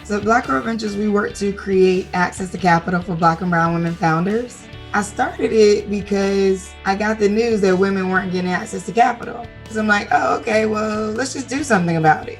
So at Black Girl Ventures, we work to create access to capital for Black and brown women founders. I started it because I got the news that women weren't getting access to capital. So I'm like, oh, okay, well, let's just do something about it.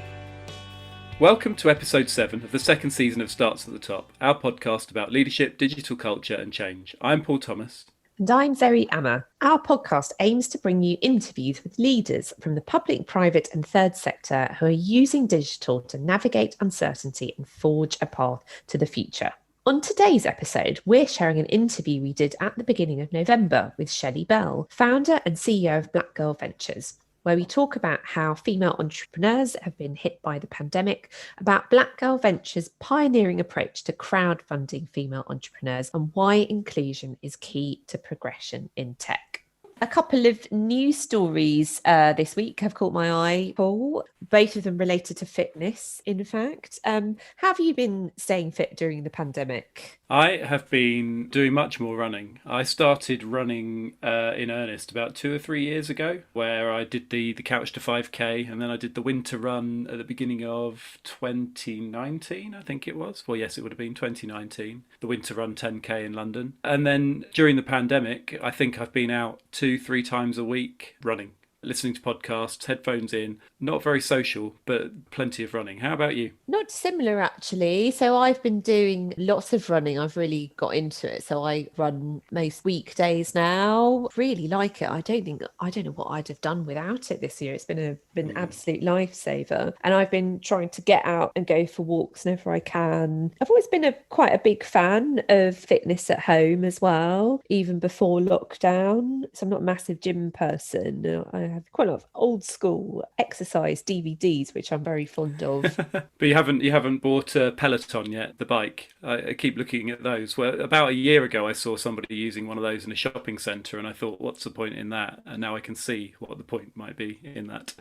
Welcome to episode 7 of the second season of Starts at the Top, our podcast about leadership, digital culture and change. I'm Paul Thomas. And I'm Zoe Amma. Our podcast aims to bring you interviews with leaders from the public, private and third sector who are using digital to navigate uncertainty and forge a path to the future. On today's episode, we're sharing an interview we did at the beginning of November with Shelly Bell, founder and CEO of Black Girl Ventures, where we talk about how female entrepreneurs have been hit by the pandemic, about Black Girl Ventures' pioneering approach to crowdfunding female entrepreneurs, and why inclusion is key to progression in tech. A couple of news stories this week have caught my eye, Paul, both of them related to fitness, in fact. How have you been staying fit during the pandemic? I have been doing much more running. I started running in earnest about 2 or 3 years ago, where I did the Couch to 5K, and then I did the winter run at the beginning of 2019, I think it was. Well, yes, it would have been 2019, the winter run 10K in London. And then during the pandemic, I think I've been out 2-3 times a week running, listening to podcasts, headphones in, not very social, but plenty of running. How about you? Not similar, actually. So I've been doing lots of running. I've really got into it. So I run most weekdays now. Really like it. I don't know what I'd have done without it this year. It's been an absolute lifesaver. And I've been trying to get out and go for walks whenever I can. I've always been quite a big fan of fitness at home as well, even before lockdown. So I'm not a massive gym person. I have quite a lot of old school exercise DVDs, which I'm very fond of. But you haven't bought a Peloton yet, the bike. I keep looking at those. Well, about a year ago, I saw somebody using one of those in a shopping centre, and I thought, what's the point in that? And now I can see what the point might be in that.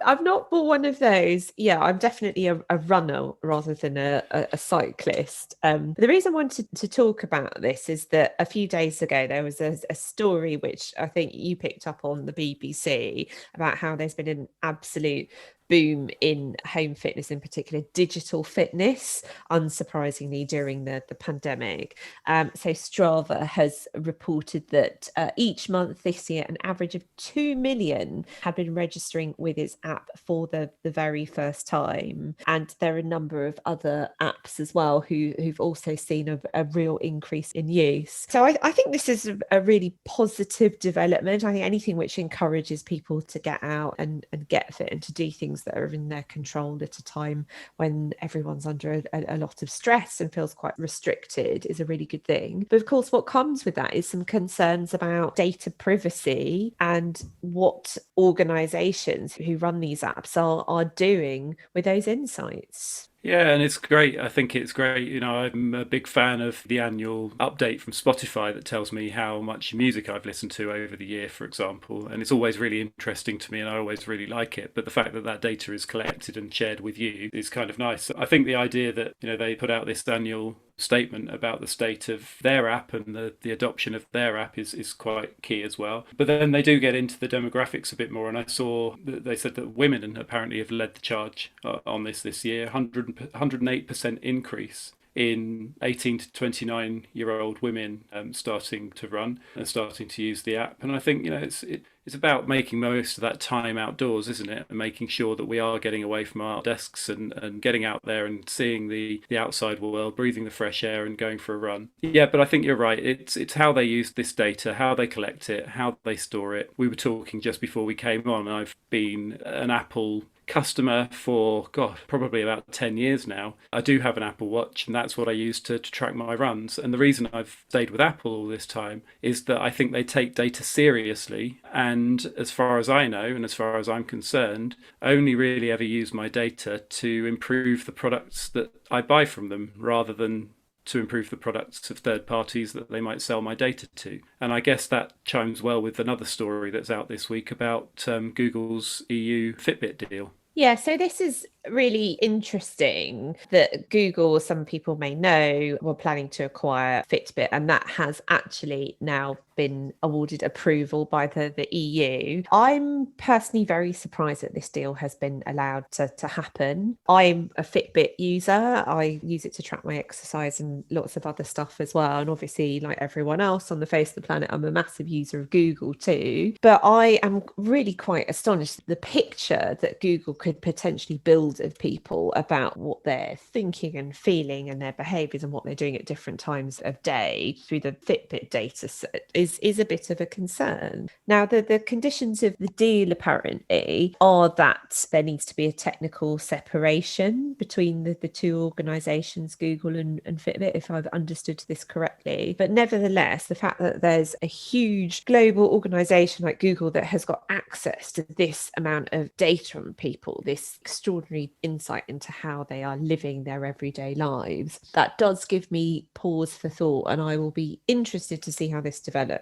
I've not bought one of those. Yeah, I'm definitely a runner rather than a cyclist. The reason I wanted to talk about this is that a few days ago, there was a story which I think you picked up on the BBC about how there's been an absolute boom in home fitness, in particular digital fitness, unsurprisingly during the pandemic. So Strava has reported that each month this year, an average of 2 million had been registering with its app for the very first time. And there are a number of other apps as well who've also seen a real increase in use. So I think this is a really positive development. I think anything which encourages people to get out and get fit and to do things that are in their control at a time when everyone's under a lot of stress and feels quite restricted is a really good thing. But of course, what comes with that is some concerns about data privacy and what organizations who run these apps are doing with those insights. Yeah, and it's great. I think it's great. You know, I'm a big fan of the annual update from Spotify that tells me how much music I've listened to over the year, for example. And it's always really interesting to me and I always really like it. But the fact that that data is collected and shared with you is kind of nice. I think the idea that, you know, they put out this annual statement about the state of their app and the adoption of their app is quite key as well. But then they do get into the demographics a bit more, and I saw that they said that women apparently have led the charge on this year. 108% increase in 18 to 29-year-old women starting to run and starting to use the app. And I think, you know, it's about making most of that time outdoors, isn't it? And making sure that we are getting away from our desks and getting out there and seeing the outside world, breathing the fresh air and going for a run. Yeah, but I think you're right. It's how they use this data, how they collect it, how they store it. We were talking just before we came on. I've been an Apple customer for probably about 10 years now. I do have an Apple Watch, and that's what I use to track my runs. And the reason I've stayed with Apple all this time is that I think they take data seriously, and as far as I know and as far as I'm concerned, only really ever use my data to improve the products that I buy from them rather than to improve the products of third parties that they might sell my data to. And I guess that chimes well with another story that's out this week about Google's EU Fitbit deal. Yeah, so this is really interesting that Google, some people may know, were planning to acquire Fitbit, and that has actually now been awarded approval by the EU. I'm personally very surprised that this deal has been allowed to happen. I'm a Fitbit user. I use it to track my exercise and lots of other stuff as well. And obviously, like everyone else on the face of the planet, I'm a massive user of Google too. But I am really quite astonished at the picture that Google could potentially build of people about what they're thinking and feeling and their behaviors and what they're doing at different times of day through the Fitbit data set is a bit of a concern. Now, the conditions of the deal apparently are that there needs to be a technical separation between the two organisations, Google and Fitbit, if I've understood this correctly. But nevertheless, the fact that there's a huge global organisation like Google that has got access to this amount of data on people, this extraordinary insight into how they are living their everyday lives, that does give me pause for thought, and I will be interested to see how this develops.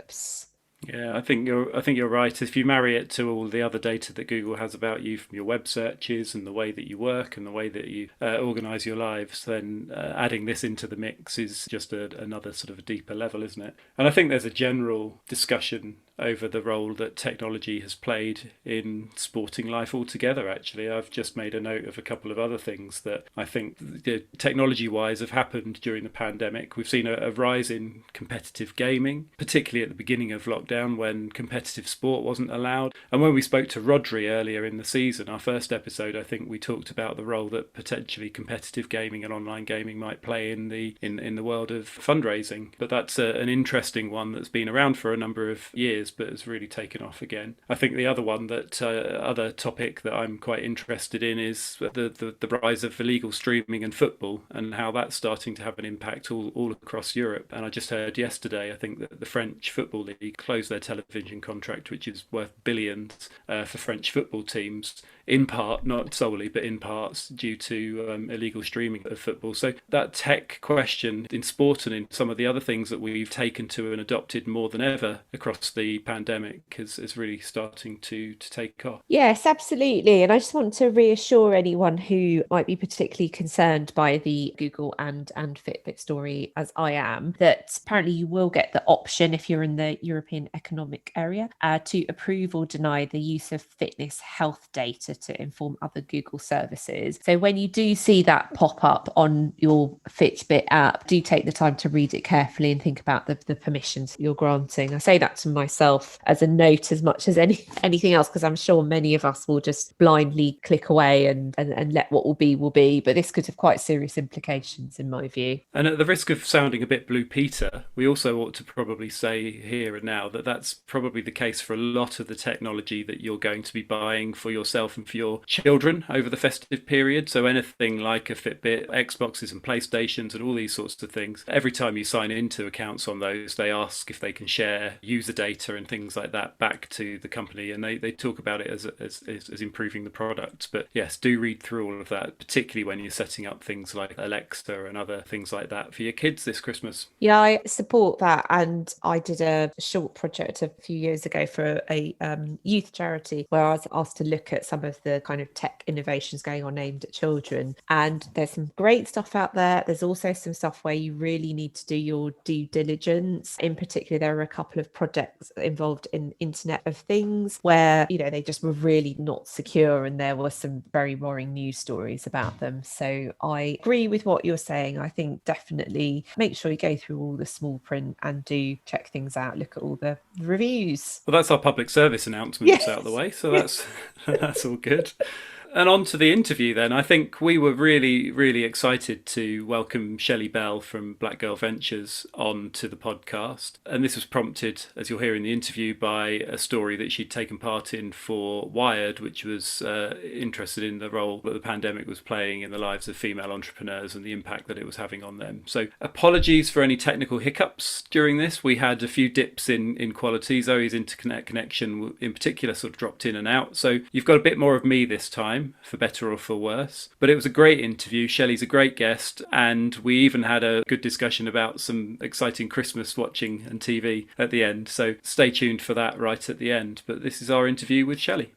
Yeah, I think you're right. If you marry it to all the other data that Google has about you from your web searches and the way that you work and the way that you organise your lives, then adding this into the mix is just another sort of a deeper level, isn't it? And I think there's a general discussion over the role that technology has played in sporting life altogether, actually. I've just made a note of a couple of other things that I think technology-wise have happened during the pandemic. We've seen a rise in competitive gaming, particularly at the beginning of lockdown when competitive sport wasn't allowed. And when we spoke to Rodri earlier in the season, our first episode, I think we talked about the role that potentially competitive gaming and online gaming might play in the world of fundraising. But that's an interesting one that's been around for a number of years, but has really taken off again. I think the other one other topic that I'm quite interested in is the rise of illegal streaming and football and how that's starting to have an impact all across Europe. And I just heard yesterday, I think that the French Football League closed their television contract, which is worth billions for French football teams, in part, not solely, but in parts due to illegal streaming of football. So that tech question in sport and in some of the other things that we've taken to and adopted more than ever across the pandemic is really starting to take off. Yes, absolutely. And I just want to reassure anyone who might be particularly concerned by the Google and Fitbit story, as I am, that apparently you will get the option, if you're in the European Economic Area, to approve or deny the use of fitness health data to inform other Google services. So when you do see that pop up on your Fitbit app, do take the time to read it carefully and think about the permissions you're granting. I say that to myself as a note as much as anything else, because I'm sure many of us will just blindly click away and let what will be, but this could have quite serious implications in my view. And at the risk of sounding a bit Blue Peter, we also ought to probably say here and now that that's probably the case for a lot of the technology that you're going to be buying for yourself and for your children over the festive period. So anything like a Fitbit, Xboxes and PlayStations and all these sorts of things, every time you sign into accounts on those, they ask if they can share user data and things like that back to the company, and they talk about it as improving the product. But yes, do read through all of that, particularly when you're setting up things like Alexa and other things like that for your kids this Christmas. Yeah, I support that. And I did a short project a few years ago for a youth charity where I was asked to look at some of the kind of tech innovations going on aimed at children. And there's some great stuff out there. There's also some stuff where you really need to do your due diligence. In particular, there are a couple of projects involved in Internet of Things where, they just were really not secure, and there were some very worrying news stories about them. So I agree with what you're saying. I think definitely make sure you go through all the small print and do check things out, look at all the reviews. Well, that's our public service announcements out of the way, so that's all good. And on to the interview then. I think we were really, really excited to welcome Shelly Bell from Black Girl Ventures on to the podcast. And this was prompted, as you'll hear in the interview, by a story that she'd taken part in for Wired, which was interested in the role that the pandemic was playing in the lives of female entrepreneurs and the impact that it was having on them. So apologies for any technical hiccups during this. We had a few dips in quality. Zoe's internet connection in particular sort of dropped in and out. So you've got a bit more of me this time, for better or for worse. But it was a great interview. Shelley's a great guest, and we even had a good discussion about some exciting Christmas watching and TV at the end. So stay tuned for that right at the end. But this is our interview with Shelley.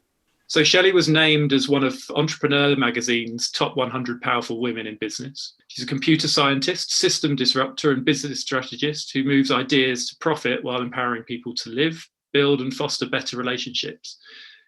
So Shelley was named as one of Entrepreneur magazine's top 100 powerful women in business. She's a computer scientist, system disruptor, and business strategist who moves ideas to profit while empowering people to live, build, and foster better relationships.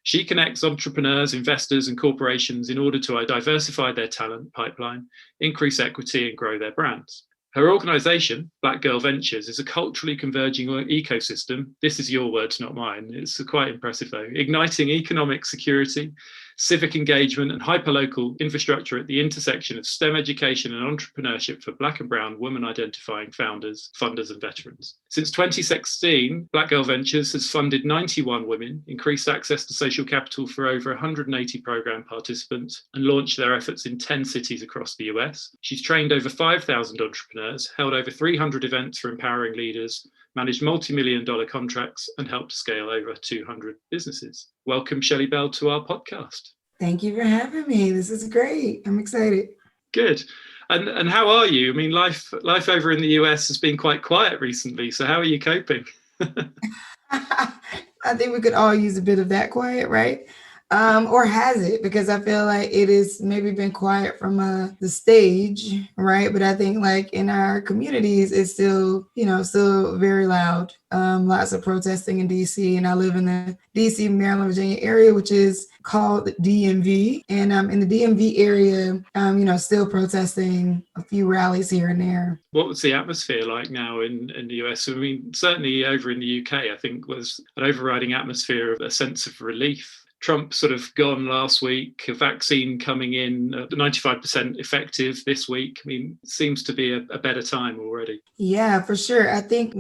She connects entrepreneurs, investors, and corporations in order to diversify their talent pipeline, increase equity, and grow their brands. Her organisation, Black Girl Ventures, is a culturally converging ecosystem. This is your words, not mine. It's quite impressive, though. Igniting economic security, civic engagement, and hyperlocal infrastructure at the intersection of STEM education and entrepreneurship for Black and Brown women-identifying founders, funders, and veterans. Since 2016, Black Girl Ventures has funded 91 women, increased access to social capital for over 180 program participants, and launched their efforts in 10 cities across the US. She's trained over 5,000 entrepreneurs, held over 300 events for empowering leaders, managed multi-million-dollar contracts, and helped scale over 200 businesses. Welcome, Shelly Bell, to our podcast. Thank you for having me. This is great. I'm excited. Good. And how are you? I mean, life over in the US has been quite quiet recently. So how are you coping? I think we could all use a bit of that quiet, right? Or has it? Because I feel like it has maybe been quiet from the stage, right? But I think like in our communities, it's still very loud. Lots of protesting in DC, and I live in the DC, Maryland, Virginia area, which is called DMV. And in the DMV area, still protesting a few rallies here and there. What was the atmosphere like now in the US? I mean, certainly over in the UK, I think was an overriding atmosphere of a sense of relief. Trump sort of gone last week, a vaccine coming in, 95% effective this week. I mean, it seems to be a better time already. Yeah, for sure. I think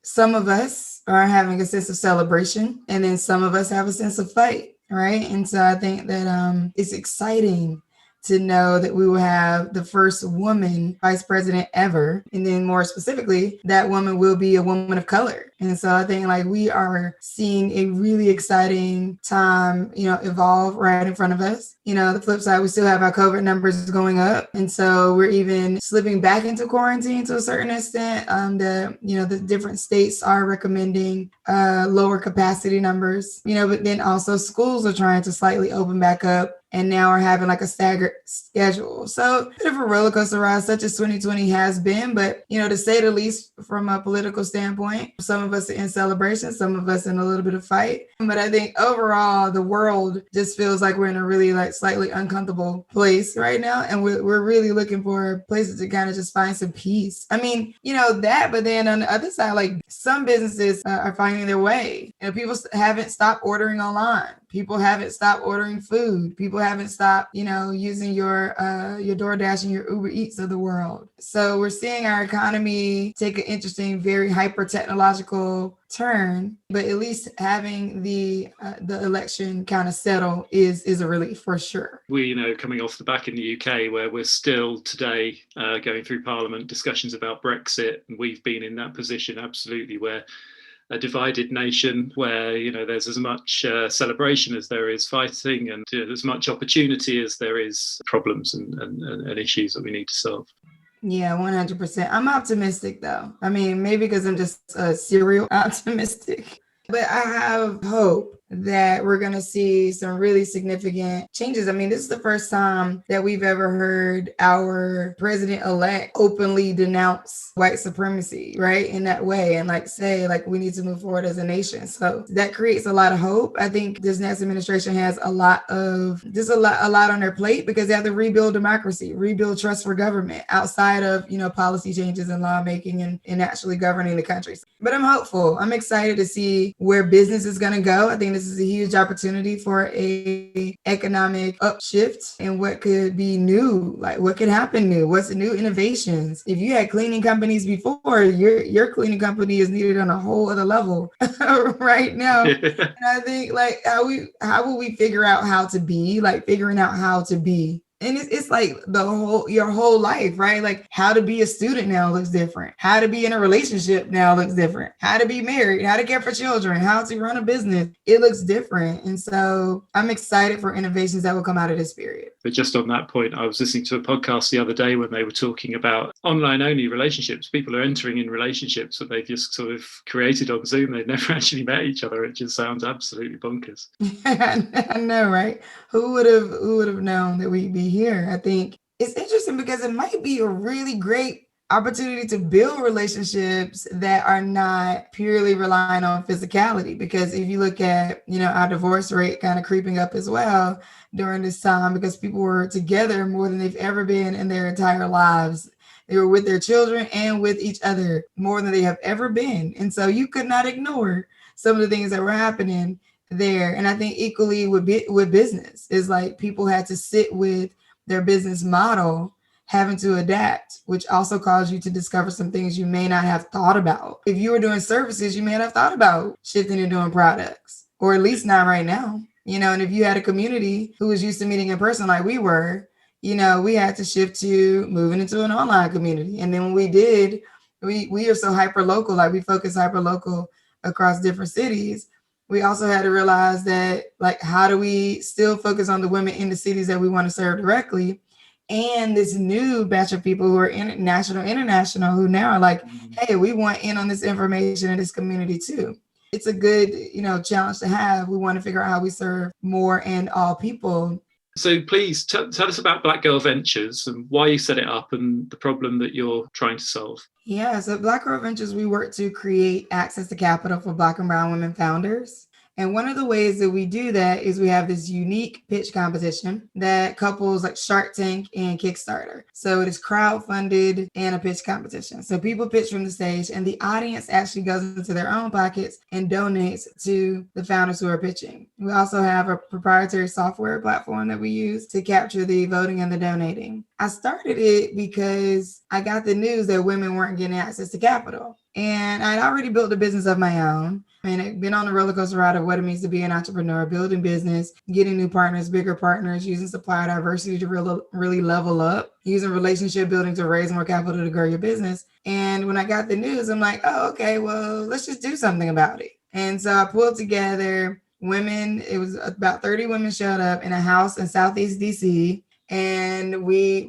some of us are having a sense of celebration, and then some of us have a sense of fight, right? And so I think that it's exciting to know that we will have the first woman vice president ever. And then more specifically, that woman will be a woman of color. And so I think like we are seeing a really exciting time, evolve right in front of us. The flip side, we still have our COVID numbers going up. And so we're even slipping back into quarantine to a certain extent. The different states are recommending lower capacity numbers, but then also schools are trying to slightly open back up. And now we're having like a staggered schedule. So a bit of a roller coaster ride, such as 2020 has been. But, to say the least, from a political standpoint, some of us are in celebration, some of us in a little bit of fight. But I think overall, the world just feels like we're in a really like slightly uncomfortable place right now. And we're really looking for places to kind of just find some peace. I mean, that, but then on the other side, like some businesses are finding their way. People haven't stopped ordering online. People haven't stopped ordering food. People haven't stopped, using your DoorDash and your Uber Eats of the world. So we're seeing our economy take an interesting, very hyper technological turn, but at least having the election kind of settle is a relief for sure. We, coming off the back in the UK, where we're still today going through Parliament discussions about Brexit, and we've been in that position absolutely where a divided nation where, there's as much celebration as there is fighting, and as much opportunity as there is problems and issues that we need to solve. Yeah, 100%. I'm optimistic though. I mean, maybe because I'm just serial optimistic, but I have hope that we're going to see some really significant changes. I mean, this is the first time that we've ever heard our president-elect openly denounce white supremacy, right? In that way, and say we need to move forward as a nation. So that creates a lot of hope. I think this next administration has a lot on their plate because they have to rebuild democracy, rebuild trust for government outside of, policy changes and lawmaking and actually governing the country. But I'm hopeful. I'm excited to see where business is going to go. I think this is a huge opportunity for a economic upshift and what could be new, like what could happen new, what's the new innovations. If you had cleaning companies before, your cleaning company is needed on a whole other level right now. And I think how will we figure out how to be, figuring out how to be And it's like your whole life, right? Like how to be a student now looks different. How to be in a relationship now looks different. How to be married, how to care for children, how to run a business. It looks different. And so I'm excited for innovations that will come out of this period. But just on that point, I was listening to a podcast the other day when they were talking about online only relationships. People are entering in relationships that they've just sort of created on Zoom. They've never actually met each other. It just sounds absolutely bonkers. I know, right? Who would have known that we'd be here? I think it's interesting because it might be a really great opportunity to build relationships that are not purely relying on physicality. Because if you look at, our divorce rate kind of creeping up as well during this time, because people were together more than they've ever been in their entire lives. They were with their children and with each other more than they have ever been. And so you could not ignore some of the things that were happening there. And I think equally with business is like people had to sit with their business model having to adapt, which also caused you to discover some things you may not have thought about. If you were doing services, you may not have thought about shifting and doing products, or at least not right now. And if you had a community who was used to meeting in person like we were, we had to shift to moving into an online community. And then when we did, we are so hyper local, like we focus hyper local across different cities. We also had to realize that, like, how do we still focus on the women in the cities that we want to serve directly? And this new batch of people who are international, who now are like, hey, we want in on this information in this community too. It's a good, challenge to have. We want to figure out how we serve more and all people. So please tell us about Black Girl Ventures and why you set it up and the problem that you're trying to solve. Yeah, so Black Girl Ventures, we work to create access to capital for Black and brown women founders. And one of the ways that we do that is we have this unique pitch competition that couples like Shark Tank and Kickstarter. So it is crowdfunded and a pitch competition. So people pitch from the stage and the audience actually goes into their own pockets and donates to the founders who are pitching. We also have a proprietary software platform that we use to capture the voting and the donating. I started it because I got the news that women weren't getting access to capital. And I'd already built a business of my own. And I've been on the roller coaster ride of what it means to be an entrepreneur, building business, getting new partners, bigger partners, using supplier diversity to really level up, using relationship building to raise more capital to grow your business. And when I got the news, I'm like, oh, okay, well, let's just do something about it. And so I pulled together women. It was about 30 women showed up in a house in Southeast DC. And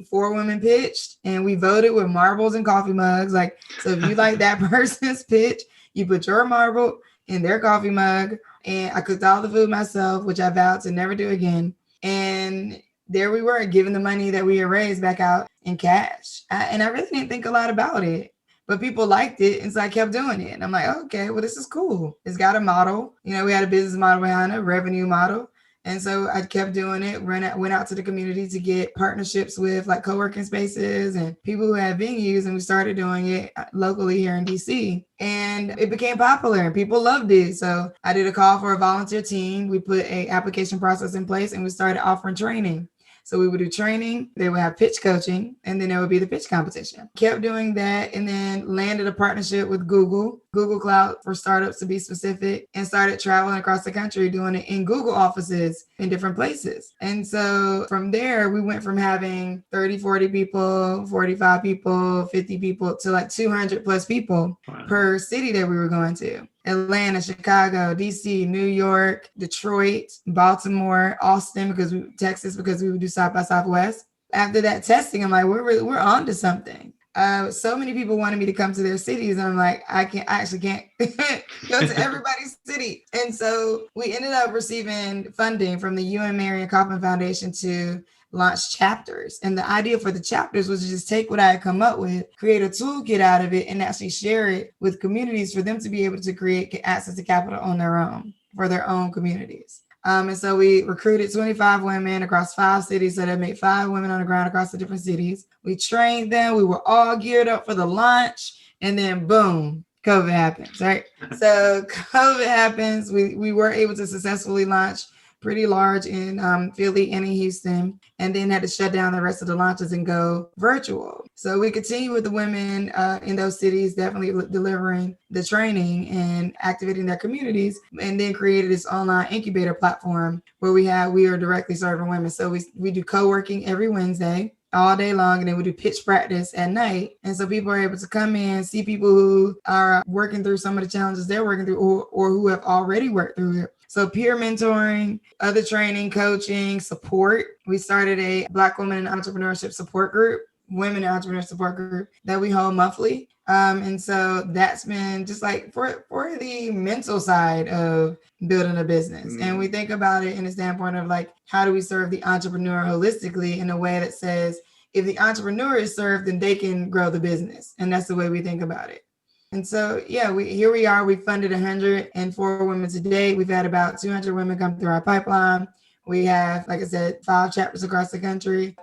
4 women pitched and we voted with marbles and coffee mugs. Like, so if you like that person's pitch, you put your marble in their coffee mug. And I cooked all the food myself, which I vowed to never do again. And there we were, giving the money that we had raised back out in cash. And I really didn't think a lot about it, but people liked it. And so I kept doing it. And I'm like, okay, well, this is cool. It's got a model. We had a business model behind it, revenue model. And so I kept doing it, went out to the community to get partnerships with like co-working spaces and people who had venues. And we started doing it locally here in DC. And it became popular and people loved it. So I did a call for a volunteer team. We put an application process in place and we started offering training. So we would do training, they would have pitch coaching, and then there would be the pitch competition. Kept doing that and then landed a partnership with Google Cloud for startups to be specific, and started traveling across the country doing it in Google offices in different places. And so from there, we went from having 30, 40 people, 45 people, 50 people to like 200 plus people per city that we were going to. Atlanta, Chicago, DC, New York, Detroit, Baltimore, Austin, Texas, because we would do South by Southwest. After that testing, I'm like, we're on to something. So many people wanted me to come to their cities, and I'm like, I actually can't go to everybody's city. And so we ended up receiving funding from the UN Marion Kaufman Foundation to launch chapters. And the idea for the chapters was to just take what I had come up with, create a toolkit out of it, and actually share it with communities for them to be able to create access to capital on their own, for their own communities. And so we recruited 25 women across 5 cities. So that made 5 women on the ground across the different cities. We trained them. We were all geared up for the launch. And then boom, COVID happens, right? So COVID happens. We were able to successfully launch pretty large in Philly and in Houston, and then had to shut down the rest of the launches and go virtual. So we continue with the women in those cities, definitely delivering the training and activating their communities, and then created this online incubator platform where we are directly serving women. So we do co-working every Wednesday all day long, and then we do pitch practice at night. And so people are able to come in, see people who are working through some of the challenges they're working through, or who have already worked through it. So peer mentoring, other training, coaching, support. We started a Black Women in Entrepreneurship support group, Women in Entrepreneurship support group, that we hold monthly. And so that's been just like for the mental side of building a business. And we think about it in the standpoint of like, how do we serve the entrepreneur holistically in a way that says, if the entrepreneur is served, then they can grow the business. And that's the way we think about it. And so, yeah, here we are. We funded 104 women to date. We've had about 200 women come through our pipeline. We have, like I said, 5 chapters across the country,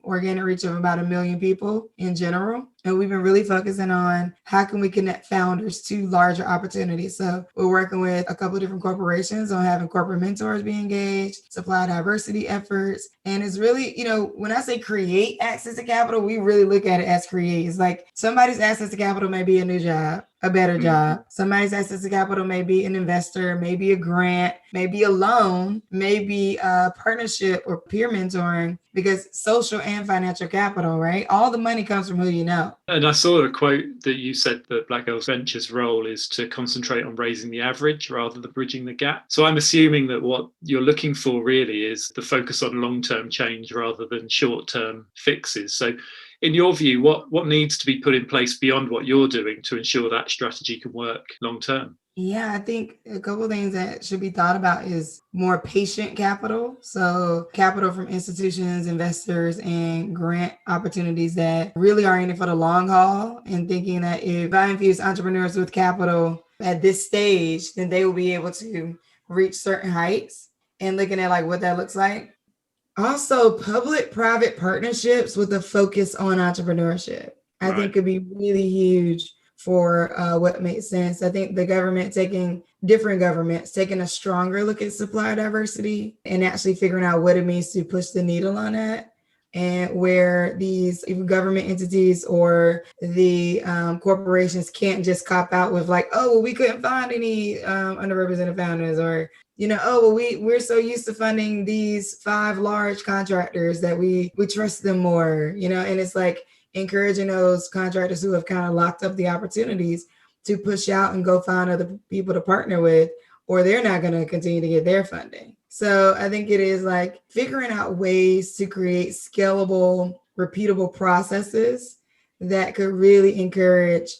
organic reach of about 1 million people in general. And we've been really focusing on how can we connect founders to larger opportunities. So we're working with a couple of different corporations on having corporate mentors be engaged, supply diversity efforts. And it's really, when I say create access to capital, we really look at it as create. It's like somebody's access to capital may be a new job, a better job. Somebody's access to capital may be an investor, maybe a grant, maybe a loan, maybe a partnership or peer mentoring, because social and financial capital, right? All the money comes from who you know. And I saw a quote that you said that Black Girls Ventures' role is to concentrate on raising the average rather than bridging the gap. So I'm assuming that what you're looking for really is the focus on long-term change rather than short-term fixes. So in your view, what needs to be put in place beyond what you're doing to ensure that strategy can work long-term? Yeah, I think a couple of things that should be thought about is more patient capital. So capital from institutions, investors, and grant opportunities that really are in it for the long haul, and thinking that if I infuse entrepreneurs with capital at this stage, then they will be able to reach certain heights, and looking at like what that looks like. Also, public-private partnerships with a focus on entrepreneurship, I think could be really huge for what makes sense. I think different governments taking a stronger look at supply diversity and actually figuring out what it means to push the needle on that, and where these government entities or the corporations can't just cop out with like, oh, well, we couldn't find any underrepresented founders, or we're so used to funding these 5 large contractors that we trust them more, and it's like encouraging those contractors who have kind of locked up the opportunities to push out and go find other people to partner with, or they're not going to continue to get their funding. So I think it is like figuring out ways to create scalable, repeatable processes that could really encourage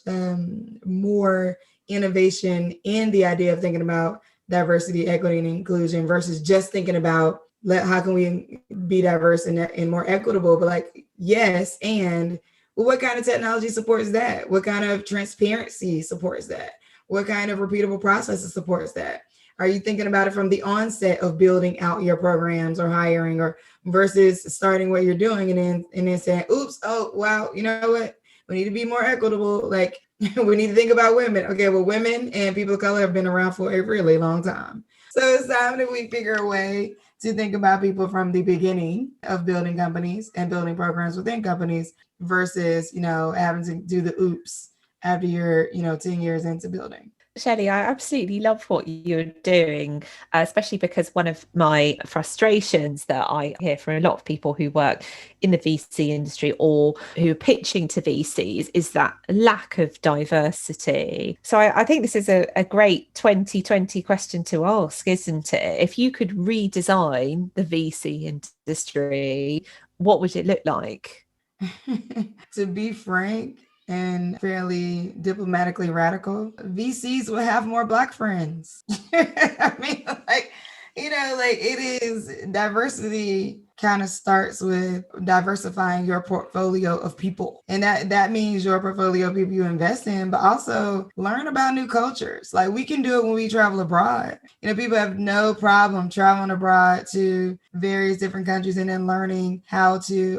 more innovation in the idea of thinking about diversity, equity, and inclusion versus just thinking about how can we be diverse and more equitable, but like, yes, and what kind of technology supports that? What kind of transparency supports that? What kind of repeatable processes supports that? Are you thinking about it from the onset of building out your programs or hiring, or versus starting what you're doing and then saying, oops, oh, wow, you know what? We need to be more equitable. Like, we need to think about women. Okay, well, women and people of color have been around for a really long time. So it's time that we figure a way to think about people from the beginning of building companies and building programs within companies versus, having to do the oops after you're, 10 years into building. Shelly, I absolutely love what you're doing, especially because one of my frustrations that I hear from a lot of people who work in the VC industry or who are pitching to VCs is that lack of diversity. So I think this is a great 2020 question to ask, isn't it? If you could redesign the VC industry, what would it look like? To be frank and fairly diplomatically radical, VCs will have more Black friends. I mean, it is diversity kind of starts with diversifying your portfolio of people. And that means your portfolio of people you invest in, but also learn about new cultures. Like, we can do it when we travel abroad. People have no problem traveling abroad to various different countries and then learning how to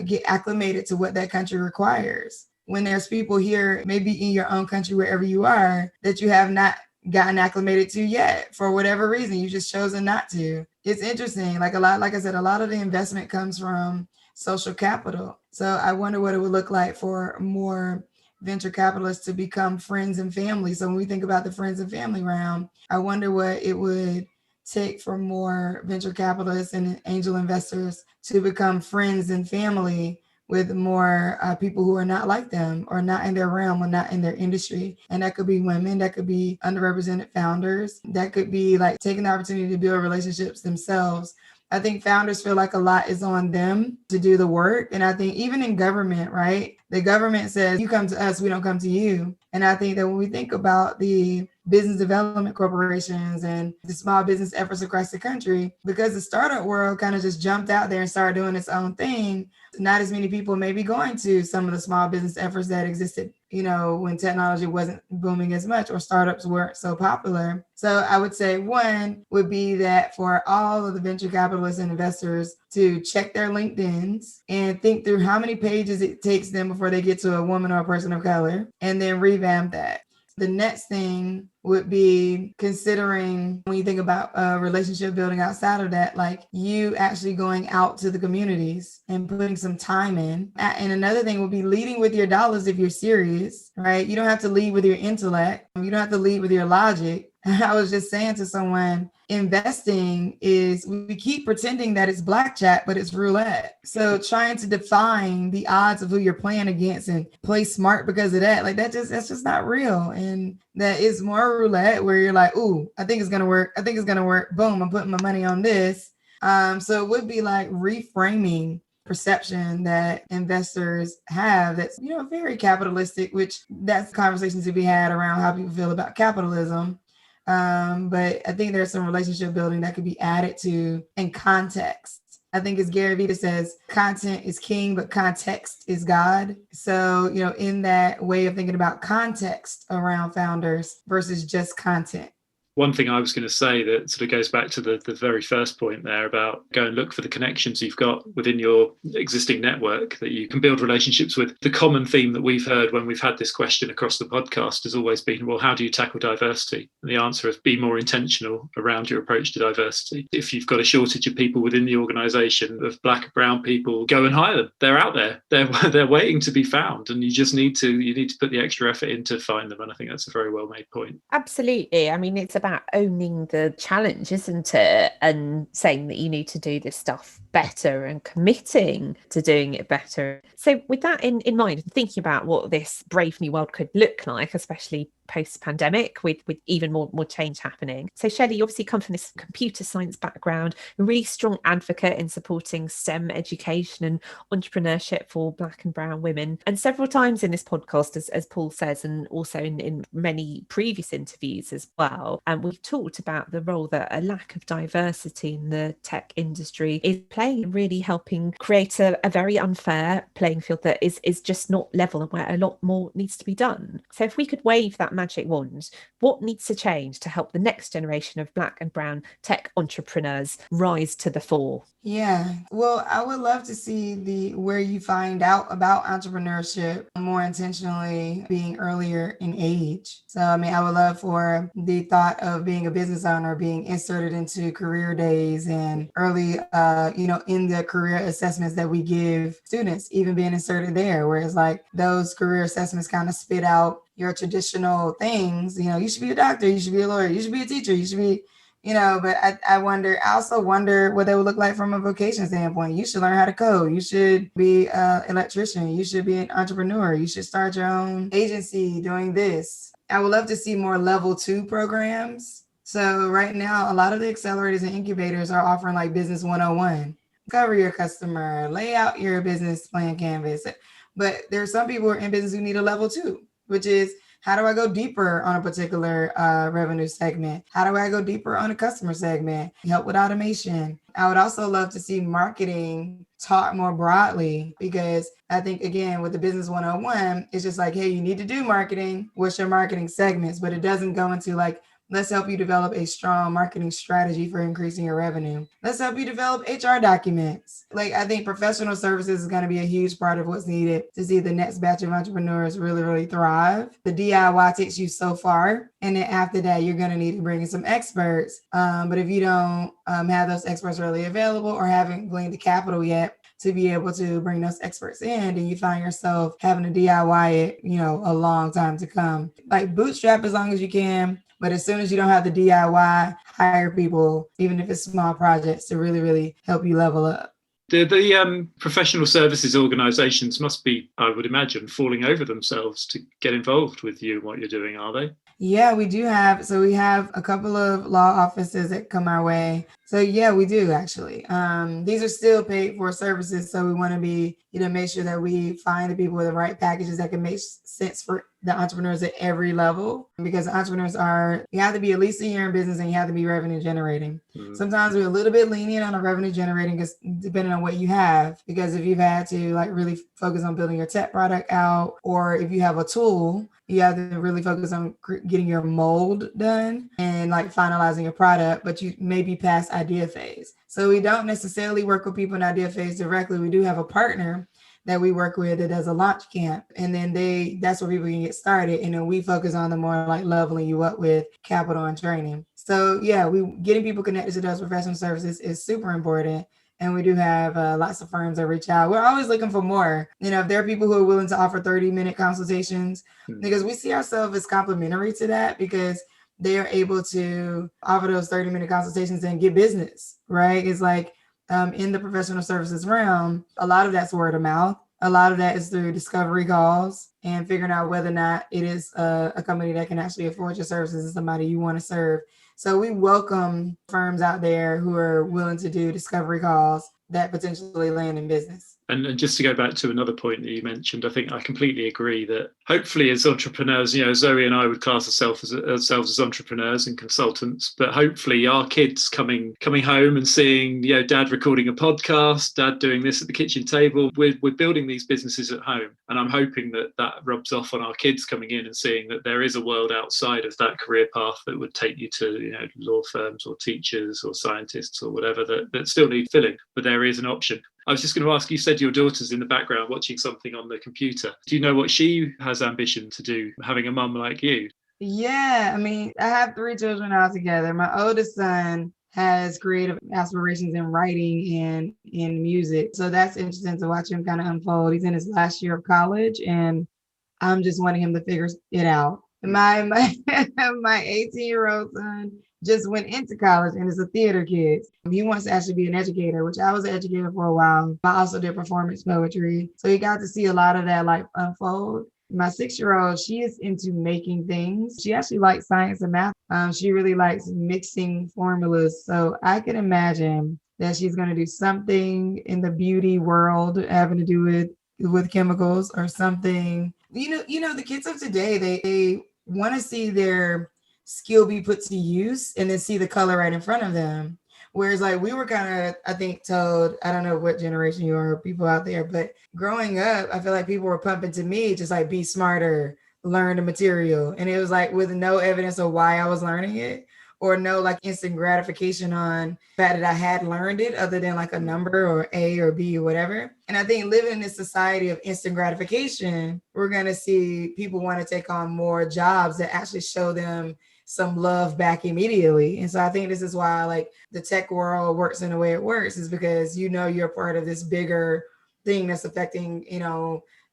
get acclimated to what that country requires. When there's people here, maybe in your own country, wherever you are, that you have not gotten acclimated to yet for whatever reason. You just chosen not to. It's interesting. Like I said, a lot of the investment comes from social capital. So I wonder what it would look like for more venture capitalists to become friends and family. So when we think about the friends and family round, I wonder what it would take for more venture capitalists and angel investors to become friends and family with more people who are not like them or not in their realm or not in their industry. And that could be women, that could be underrepresented founders, that could be like taking the opportunity to build relationships themselves. I think founders feel like a lot is on them to do the work. And I think even in government, right? The government says, you come to us, we don't come to you. And I think that when we think about the business development corporations and the small business efforts across the country, because the startup world kind of just jumped out there and started doing its own thing, not as many people may be going to some of the small business efforts that existed, when technology wasn't booming as much or startups weren't so popular. So I would say one would be that for all of the venture capitalists and investors to check their LinkedIns and think through how many pages it takes them before they get to a woman or a person of color, and then revamp that. The next thing would be considering, when you think about a relationship building outside of that, like you actually going out to the communities and putting some time in. And another thing would be leading with your dollars if you're serious, right? You don't have to lead with your intellect. You don't have to lead with your logic. I was just saying to someone, investing is, we keep pretending that it's blackjack, but it's roulette. So trying to define the odds of who you're playing against and play smart because of that, like that's just not real. And that is more roulette where you're like, ooh, I think it's going to work. I think it's going to work. Boom, I'm putting my money on this. So it would be like reframing perception that investors have that's, very capitalistic, which that's conversations to be had around how people feel about capitalism. But I think there's some relationship building that could be added to, and context. I think as Gary Vee says, content is king, but context is God. So, in that way of thinking about context around founders versus just content. One thing I was going to say that sort of goes back to the very first point there about go and look for the connections you've got within your existing network that you can build relationships with. The common theme that we've heard when we've had this question across the podcast has always been, well, how do you tackle diversity? And the answer is be more intentional around your approach to diversity. If you've got a shortage of people within the organisation, of black and brown people, go and hire them. They're out there. They're waiting to be found, and you need to put the extra effort in to find them. And I think that's a very well made point. Absolutely. I mean, it's about owning the challenge, isn't it? And saying that you need to do this stuff better and committing to doing it better. So with that in mind, thinking about what this brave new world could look like, especially post-pandemic with even more change happening. So Shelly, you obviously come from this computer science background, a really strong advocate in supporting STEM education and entrepreneurship for black and brown women. And several times in this podcast, as Paul says, and also in many previous interviews as well, and we've talked about the role that a lack of diversity in the tech industry is playing, really helping create a very unfair playing field that is just not level and where a lot more needs to be done. So if we could wave that magic wand, what needs to change to help the next generation of black and brown tech entrepreneurs rise to the fore? Yeah, well, I would love to see where you find out about entrepreneurship more intentionally being earlier in age. So, I mean, I would love for the thought of being a business owner being inserted into career days and early, in the career assessments that we give students, even being inserted there, where it's like those career assessments kind of spit out your traditional things. You should be a doctor, you should be a lawyer, you should be a teacher, you should be, but I also wonder what they would look like from a vocation standpoint. You should learn how to code. You should be an electrician. You should be an entrepreneur. You should start your own agency doing this. I would love to see more level 2 programs. So right now, a lot of the accelerators and incubators are offering like business 101. Cover your customer, lay out your business plan canvas. But there are some people who are in business who need a level 2, which is, how do I go deeper on a particular revenue segment? How do I go deeper on a customer segment? Help with automation. I would also love to see marketing taught more broadly, because I think, again, with the business 101, it's just like, hey, you need to do marketing. What's your marketing segments? But it doesn't go into like, Let's help you develop a strong marketing strategy for increasing your revenue. Let's help you develop HR documents. Like, I think professional services is going to be a huge part of what's needed to see the next batch of entrepreneurs really, really thrive. The DIY takes you so far. And then after that, you're going to need to bring in some experts. But if you don't have those experts really available or haven't gleaned the capital yet to be able to bring those experts in, then you find yourself having to DIY it, a long time to come. Like, bootstrap as long as you can. But as soon as you don't have the DIY, hire people, even if it's small projects, to really, really help you level up. The professional services organisations must be, I would imagine, falling over themselves to get involved with you and what you're doing, are they? Yeah, we do have. So we have a couple of law offices that come our way. So yeah, we do actually. These are still paid for services. So we want to be, make sure that we find the people with the right packages that can make sense for the entrepreneurs at every level. Because entrepreneurs you have to be at least a year in business and you have to be revenue generating. Mm-hmm. Sometimes we're a little bit lenient on the revenue generating, because depending on what you have. Because if you've had to really focus on building your tech product out, or if you have a tool, you have to really focus on getting your mold done and finalizing your product, but you may be past idea phase. So we don't necessarily work with people in idea phase directly. We do have a partner that we work with that does a launch camp, and then that's where people can get started. And then we focus on the more leveling you up with capital and training. So yeah, getting people connected to those professional services is super important. And we do have lots of firms that reach out. We're always looking for more. If there are people who are willing to offer 30-minute consultations, because we see ourselves as complimentary to that, because they are able to offer those 30-minute consultations and get business, right? It's in the professional services realm, a lot of that's word of mouth. A lot of that is through discovery calls and figuring out whether or not it is a company that can actually afford your services and somebody you want to serve. So we welcome firms out there who are willing to do discovery calls that potentially land in business. And just to go back to another point that you mentioned, I think I completely agree that hopefully as entrepreneurs, Zoe and I would class ourselves as entrepreneurs and consultants, but hopefully our kids coming home and seeing, dad recording a podcast, dad doing this at the kitchen table, we're building these businesses at home. And I'm hoping that rubs off on our kids coming in and seeing that there is a world outside of that career path that would take you to, law firms or teachers or scientists or whatever that still need filling, but there is an option. I was just going to ask, you said your daughter's in the background watching something on the computer. Do you know what she has ambition to do, having a mum like you? Yeah, I have 3 children altogether. My oldest son has creative aspirations in writing and in music. So that's interesting to watch him kind of unfold. He's in his last year of college, and I'm just wanting him to figure it out. My 18-year-old son just went into college and is a theater kid. He wants to actually be an educator, which I was an educator for a while. I also did performance poetry. So he got to see a lot of that unfold. My 6-year-old, she is into making things. She actually likes science and math. She really likes mixing formulas. So I can imagine that she's going to do something in the beauty world having to do with chemicals or something. The kids of today, they want to see their skill be put to use and then see the color right in front of them. Whereas we were kind of, I think, told, I don't know what generation you are, people out there, but growing up, I feel like people were pumping to me just be smarter, learn the material. And it was with no evidence of why I was learning it, or no instant gratification on the fact that I had learned it, other than a number or A or B or whatever. And I think living in this society of instant gratification, we're going to see people want to take on more jobs that actually show them some love back immediately. And so I think this is why the tech world works in the way it works, is because you're part of this bigger thing that's affecting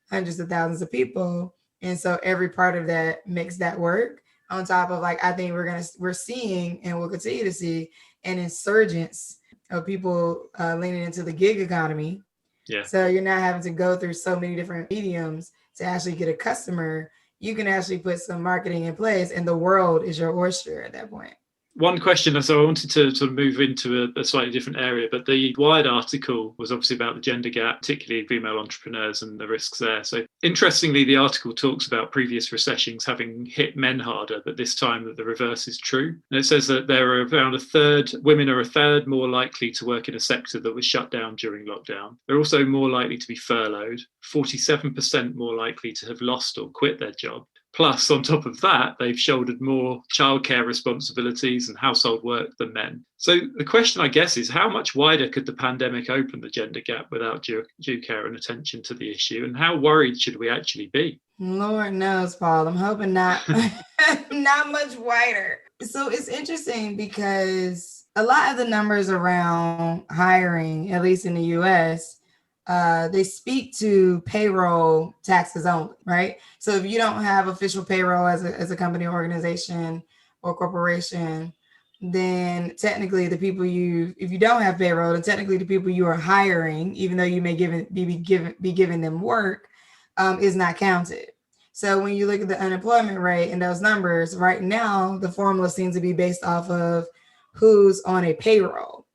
hundreds of thousands of people. And so every part of that makes that work. On top of I think we're seeing and we'll continue to see an insurgence of people leaning into the gig economy. Yeah. So you're not having to go through so many different mediums to actually get a customer. You can actually put some marketing in place and the world is your oyster at that point. One question, so I wanted to sort of move into a slightly different area, but the Wired article was obviously about the gender gap, particularly female entrepreneurs and the risks there. So interestingly, the article talks about previous recessions having hit men harder, but this time that the reverse is true. And it says that there are around women are a third more likely to work in a sector that was shut down during lockdown. They're also more likely to be furloughed, 47% more likely to have lost or quit their job. Plus, on top of that, they've shouldered more childcare responsibilities and household work than men. So the question, I guess, is how much wider could the pandemic open the gender gap without due care and attention to the issue? And how worried should we actually be? Lord knows, Paul. I'm hoping not, not much wider. So it's interesting because a lot of the numbers around hiring, at least in the US, they speak to payroll taxes only, right? So if you don't have official payroll as a company, organization, or corporation, then technically if you don't have payroll, then technically the people you are hiring, even though you may be giving them work, is not counted. So when you look at the unemployment rate and those numbers, right now, the formula seems to be based off of who's on a payroll.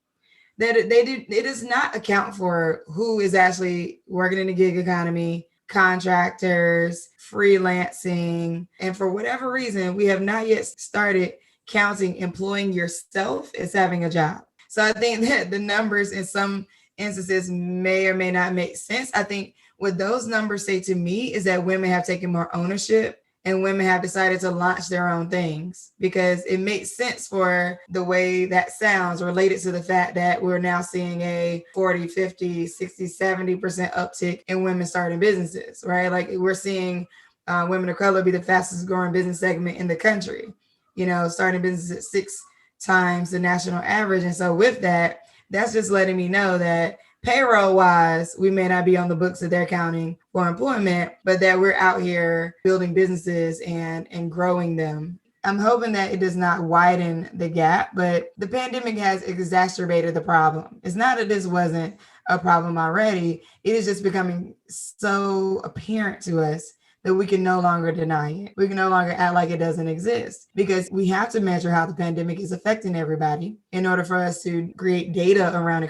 It does not account for who is actually working in the gig economy, contractors, freelancing. And for whatever reason, we have not yet started counting employing yourself as having a job. So I think that the numbers in some instances may or may not make sense. I think what those numbers say to me is that women have taken more ownership and women have decided to launch their own things, because it makes sense for the way that sounds related to the fact that we're now seeing a 40, 50, 60, 70% uptick in women starting businesses, right? Like we're seeing women of color be the fastest growing business segment in the country, starting businesses at 6 times the national average. And so with that, that's just letting me know that payroll wise, we may not be on the books that they're counting for employment, but that we're out here building businesses and growing them. I'm hoping that it does not widen the gap, but the pandemic has exacerbated the problem. It's not that this wasn't a problem already. It is just becoming so apparent to us that we can no longer deny it. We can no longer act like it doesn't exist, because we have to measure how the pandemic is affecting everybody in order for us to create data around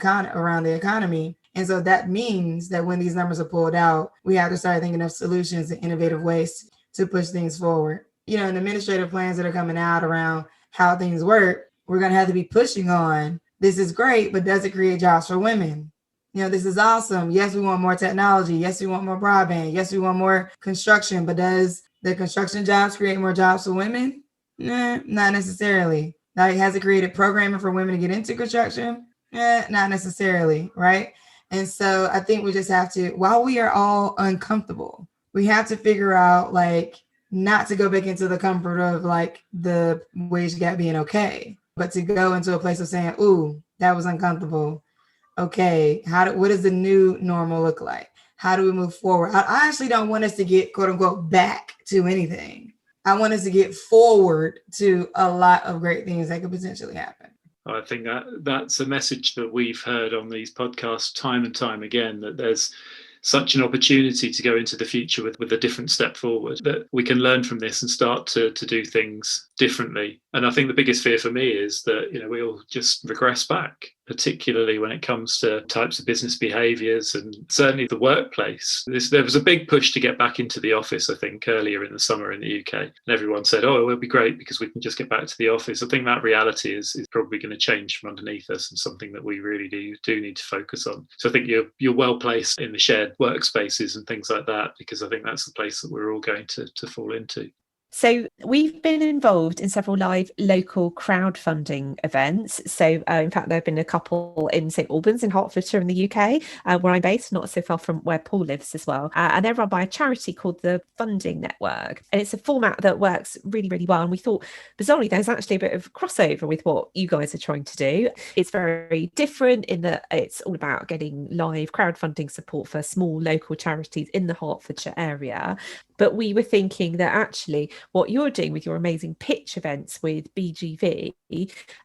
the economy. And so that means that when these numbers are pulled out, we have to start thinking of solutions and innovative ways to push things forward. And administrative plans that are coming out around how things work, we're going to have to be pushing on. This is great, but does it create jobs for women? This is awesome. Yes, we want more technology. Yes, we want more broadband. Yes, we want more construction. But does the construction jobs create more jobs for women? Nah, not necessarily. Like, has it created programming for women to get into construction? Not necessarily, right? And so I think we just have to, while we are all uncomfortable, we have to figure out, not to go back into the comfort of, the wage gap being okay, but to go into a place of saying, ooh, that was uncomfortable. Okay, what does the new normal look like? How do we move forward? I actually don't want us to get, quote unquote, back to anything. I want us to get forward to a lot of great things that could potentially happen. I think that's a message that we've heard on these podcasts time and time again, that there's such an opportunity to go into the future with a different step forward, that we can learn from this and start to do things differently. And I think the biggest fear for me is that, we all just regress back, particularly when it comes to types of business behaviours and certainly the workplace. There was a big push to get back into the office, I think, earlier in the summer in the UK. And everyone said, oh, it will be great because we can just get back to the office. I think that reality is probably going to change from underneath us, and something that we really do need to focus on. So I think you're well placed in the shared workspaces and things like that, because I think that's the place that we're all going to fall into. So we've been involved in several live local crowdfunding events. So in fact, there have been a couple in St Albans in Hertfordshire in the UK, where I'm based, not so far from where Paul lives as well. And they're run by a charity called the Funding Network. And it's a format that works really, really well. And we thought, bizarrely, there's actually a bit of crossover with what you guys are trying to do. It's very different in that it's all about getting live crowdfunding support for small local charities in the Hertfordshire area. But we were thinking that actually what you're doing with your amazing pitch events with BGV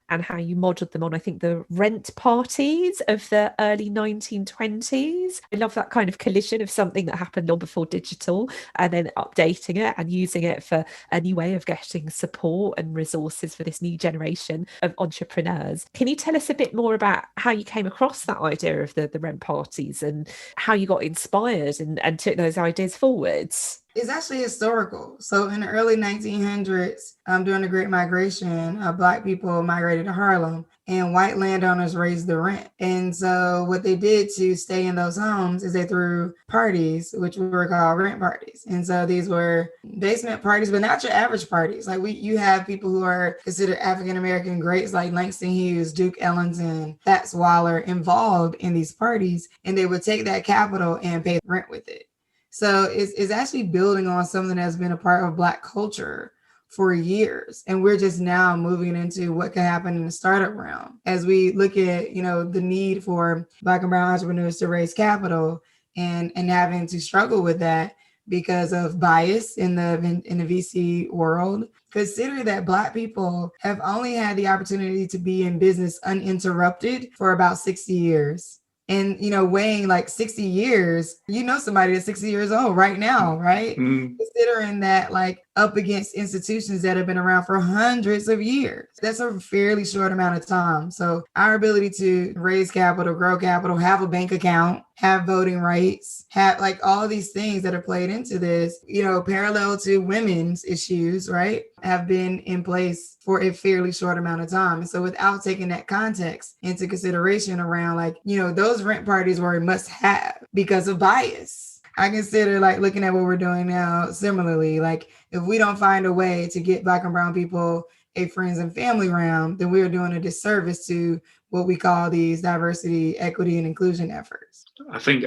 and how you modelled them on, I think, the rent parties of the early 1920s. I love that kind of collision of something that happened long before digital and then updating it and using it for a new way of getting support and resources for this new generation of entrepreneurs. Can you tell us a bit more about how you came across that idea of the rent parties and how you got inspired and took those ideas forwards? It's actually historical. So in the early 1900s, during the Great Migration, Black people migrated to Harlem. and white landowners raised the rent. And so what they did to stay in those homes is they threw parties, which were called rent parties. And so these were basement parties, but not your average parties. Like you have people who are considered African-American greats like Langston Hughes, Duke Ellington, Fats Waller involved in these parties, and they would take that capital and pay rent with it. So it's actually building on something that's been a part of Black culture for years. And we're just now moving into what can happen in the startup realm. As we look at, the need for Black and brown entrepreneurs to raise capital and having to struggle with that because of bias in the VC world. Consider that Black people have only had the opportunity to be in business uninterrupted for about 60 years. And, weighing like 60 years, somebody that's 60 years old right now, right? Mm. Considering that like up against institutions that have been around for hundreds of years. That's a fairly short amount of time. So our ability to raise capital, grow capital, have a bank account, have voting rights, have like all of these things that are played into this, parallel to women's issues, right, have been in place for a fairly short amount of time. And so without taking that context into consideration around like, those rent parties were a must have because of bias. I consider like looking at what we're doing now similarly, like if we don't find a way to get Black and brown people a friends and family round, then we are doing a disservice to what we call these diversity, equity, and inclusion efforts. I think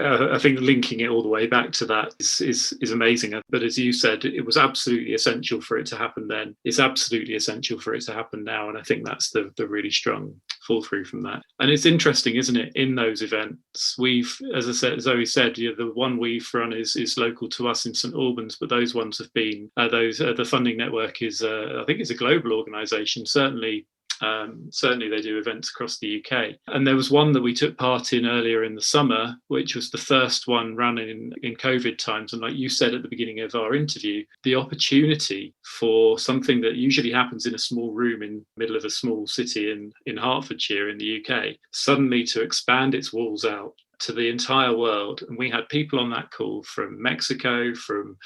linking it all the way back to that is amazing. But as you said, it was absolutely essential for it to happen then. It's absolutely essential for it to happen now. And I think that's the really strong fall through from that. And it's interesting, isn't it? In those events, we've, as I said, Zoe said, the one we've run is local to us in St Albans, but those ones have been the funding network is I think it's a global organisation. Certainly they do events across the UK. And there was one that we took part in earlier in the summer, which was the first one run in COVID times. And like you said at the beginning of our interview, the opportunity for something that usually happens in a small room in the middle of a small city in Hertfordshire in the UK, suddenly to expand its walls out to the entire world. And we had people on that call from Mexico, from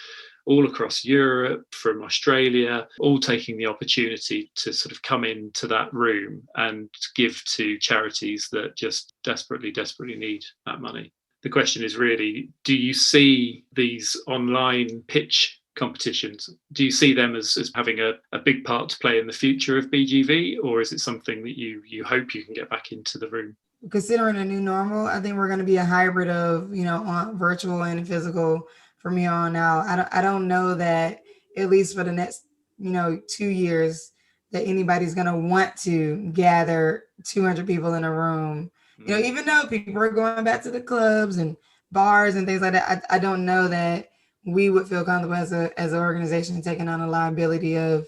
all across Europe, from Australia, all taking the opportunity to sort of come into that room and give to charities that just desperately, desperately need that money. The question is really, do you see these online pitch competitions, do you see them as having a big part to play in the future of BGV, or is it something that you hope you can get back into the room? Considering a new normal, I think we're going to be a hybrid of, on virtual and physical from here on out. I don't know that at least for the next, 2 years that anybody's going to want to gather 200 people in a room. Even though people are going back to the clubs and bars and things like that, I don't know that we would feel comfortable as an organization taking on a liability of,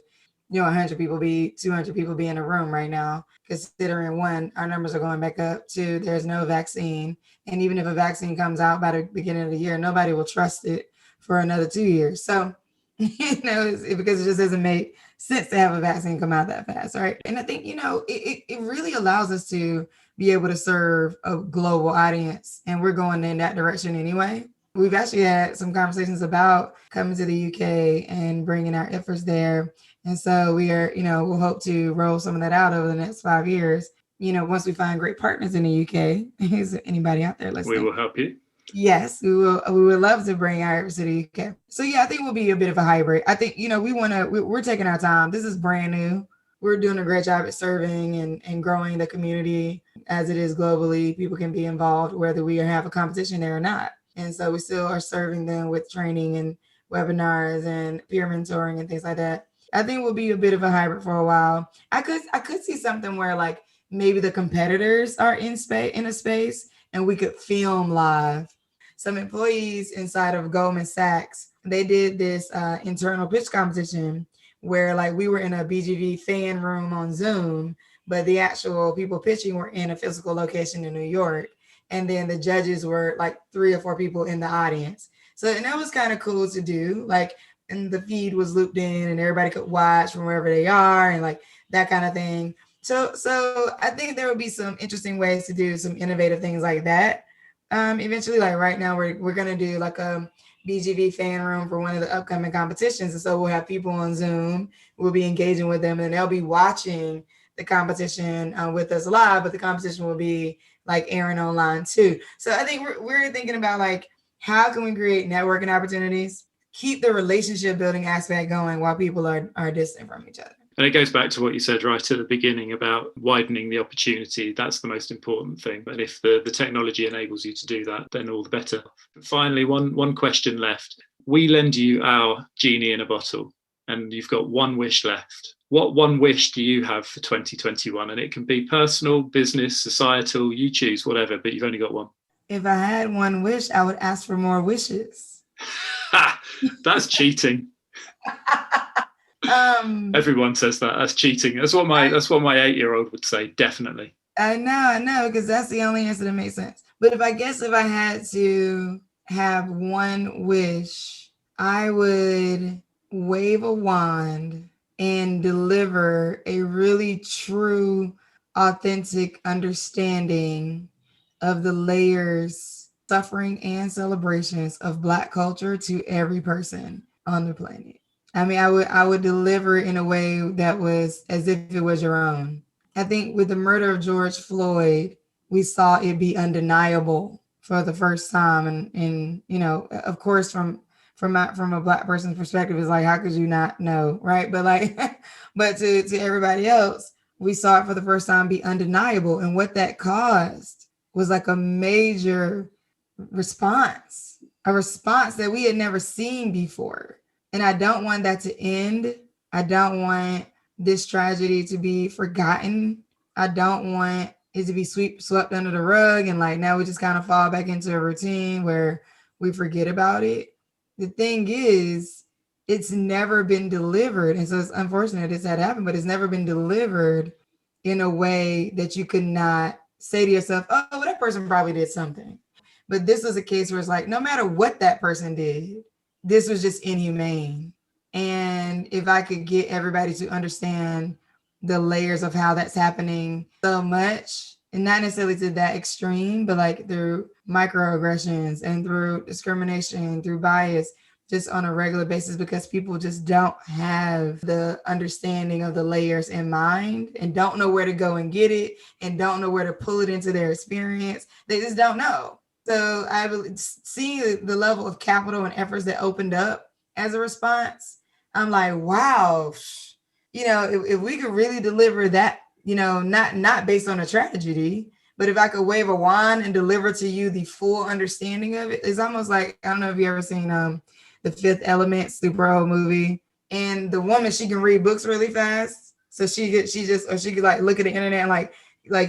100 people 200 people be in a room right now, considering one, our numbers are going back up, two, there's no vaccine. And even if a vaccine comes out by the beginning of the year, nobody will trust it for another 2 years. So, because it just doesn't make sense to have a vaccine come out that fast, right? And I think, it really allows us to be able to serve a global audience, and we're going in that direction anyway. We've actually had some conversations about coming to the UK and bringing our efforts there. And so we are, we'll hope to roll some of that out over the next 5 years. Once we find great partners in the UK, is there anybody out there listening? We will help you. Yes, we will. We would love to bring our efforts to the UK. So yeah, I think we'll be a bit of a hybrid. I think, we're taking our time. This is brand new. We're doing a great job at serving and growing the community as it is globally. People can be involved whether we have a competition there or not. And so we still are serving them with training and webinars and peer mentoring and things like that. I think we'll be a bit of a hybrid for a while. I could see something where like maybe the competitors are in a space and we could film live. Some employees inside of Goldman Sachs, they did this internal pitch competition where like we were in a BGV fan room on Zoom, but the actual people pitching were in a physical location in New York. And then the judges were like 3 or 4 people in the audience. So, and that was kind of cool to do. Like, and the feed was looped in and everybody could watch from wherever they are and like that kind of thing. So I think there will be some interesting ways to do some innovative things like that. Eventually, like right now, we're going to do like a BGV fan room for one of the upcoming competitions. And so we'll have people on Zoom, we'll be engaging with them and they'll be watching the competition with us live, but the competition will be like airing online too. So I think we're thinking about like, how can we create networking opportunities, keep the relationship building aspect going while people are distant from each other. And it goes back to what you said right at the beginning about widening the opportunity. That's the most important thing. And if the technology enables you to do that, then all the better. Finally, one question left. We lend you our genie in a bottle, and you've got one wish left. What one wish do you have for 2021? And it can be personal, business, societal, you choose, whatever, but you've only got one. If I had one wish, I would ask for more wishes. That's cheating. Everyone says that. That's cheating. That's what my 8-year-old would say. Definitely. I know, because that's the only answer that makes sense. But if I had to have one wish, I would wave a wand and deliver a really true, authentic understanding of the layers, suffering, and celebrations of Black culture to every person on the planet. I mean, I would deliver in a way that was as if it was your own. I think with the murder of George Floyd, we saw it be undeniable for the first time. And you know, of course, from a Black person's perspective, it's like, how could you not know, right? But like, but to everybody else, we saw it for the first time be undeniable. And what that caused was like a major response, a response that we had never seen before. And I don't want that to end. I don't want this tragedy to be forgotten. I don't want it to be swept under the rug and like now we just kind of fall back into a routine where we forget about it. The thing is, it's never been delivered. And so it's unfortunate this had happened, but it's never been delivered in a way that you could not say to yourself, oh, well, that person probably did something. But this was a case where it's like, no matter what that person did, this was just inhumane. And if I could get everybody to understand the layers of how that's happening so much, and not necessarily to that extreme, but like through microaggressions and through discrimination, through bias, just on a regular basis, because people just don't have the understanding of the layers in mind and don't know where to go and get it and don't know where to pull it into their experience. They just don't know. So I see the level of capital and efforts that opened up as a response. I'm like, wow, you know, if we could really deliver that, you know, not based on a tragedy, but if I could wave a wand and deliver to you the full understanding of it, it's almost like, I don't know if you've ever seen The Fifth Element, super old movie. And the woman, she can read books really fast. So she could like look at the internet and like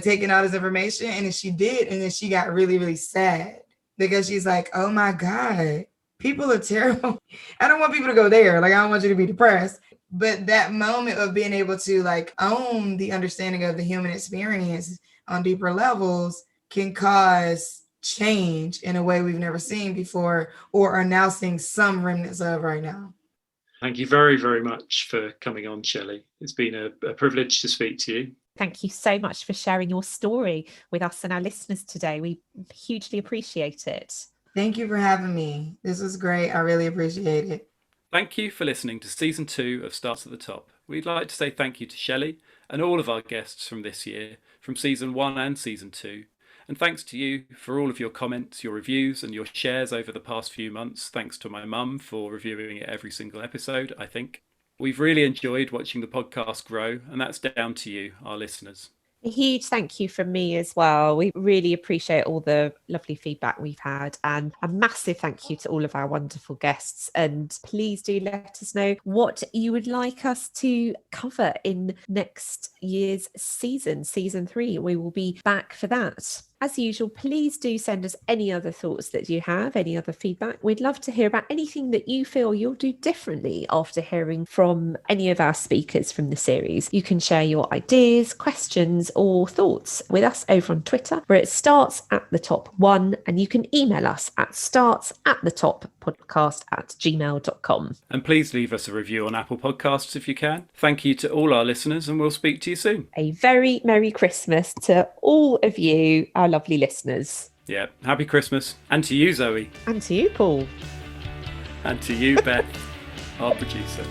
taking all this information. And then she did. And then she got really, really sad because she's like, oh my God, people are terrible. I don't want people to go there. Like, I don't want you to be depressed. But that moment of being able to like own the understanding of the human experience on deeper levels can cause change in a way we've never seen before or are now seeing some remnants of right now. Thank you very, very much for coming on, Shelly. It's been a privilege to speak to you. Thank you so much for sharing your story with us and our listeners today. We hugely appreciate it. Thank you for having me. This was great. I really appreciate it. Thank you for listening to Season 2 of Starts at the Top. We'd like to say thank you to Shelly and all of our guests from this year, from Season 1 and Season 2. And thanks to you for all of your comments, your reviews and your shares over the past few months. Thanks to my mum for reviewing it every single episode, I think. We've really enjoyed watching the podcast grow, and that's down to you, our listeners. A huge thank you from me as well. We really appreciate all the lovely feedback we've had, and a massive thank you to all of our wonderful guests. And please do let us know what you would like us to cover in next year's season 3. We will be back for that. As usual, please do send us any other thoughts that you have, any other feedback. We'd love to hear about anything that you feel you'll do differently after hearing from any of our speakers from the series. You can share your ideas, questions, or thoughts with us over on Twitter, where it starts at the top 1, and you can email us at startsatthetoppodcast@gmail.com. And please leave us a review on Apple Podcasts if you can. Thank you to all our listeners, and we'll speak to you soon. A very Merry Christmas to all of you, our lovely listeners. Yeah, happy Christmas. And to you, Zoe. And to you, Paul. And to you, Beth, our producer.